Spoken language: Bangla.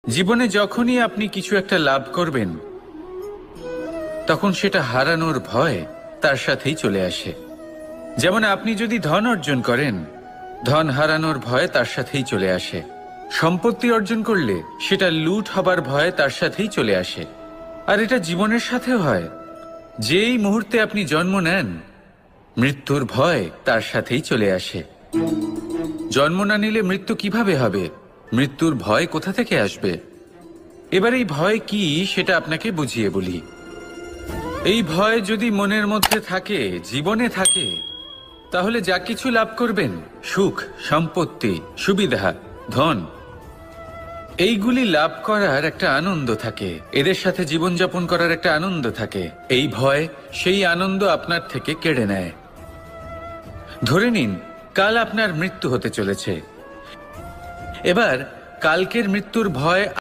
জীবনে যখনই আপনি কিছু একটা লাভ করবেন তখন সেটা হারানোর ভয় তার সাথেই চলে আসে। যেমন আপনি যদি ধন অর্জন করেন, ধন হারানোর ভয় তার সাথেই চলে আসে। সম্পত্তি অর্জন করলে সেটা লুট হবার ভয় তার সাথেই চলে আসে। আর এটা জীবনের সাথেও হয়। যেই মুহূর্তে আপনি জন্ম নেন, মৃত্যুর ভয় তার সাথেই চলে আসে। জন্ম না নিলে মৃত্যু কিভাবে হবে? মৃত্যুর ভয় কোথা থেকে আসবে? এবার এই ভয় কি সেটা আপনাকে বুঝিয়ে বলি। এই ভয় যদি মনের মধ্যে থাকে, জীবনে থাকে, তাহলে যা কিছু লাভ করবেন, সুখ, সম্পত্তি, সুবিধা, ধন, এইগুলি লাভ করার একটা আনন্দ থাকে, এদের সাথে জীবনযাপন করার একটা আনন্দ থাকে। এই ভয় সেই আনন্দ আপনার থেকে কেড়ে নেয়। ধরে নিন কাল আপনার মৃত্যু হতে চলেছে। এবার কালকের মৃত্যুর ভয়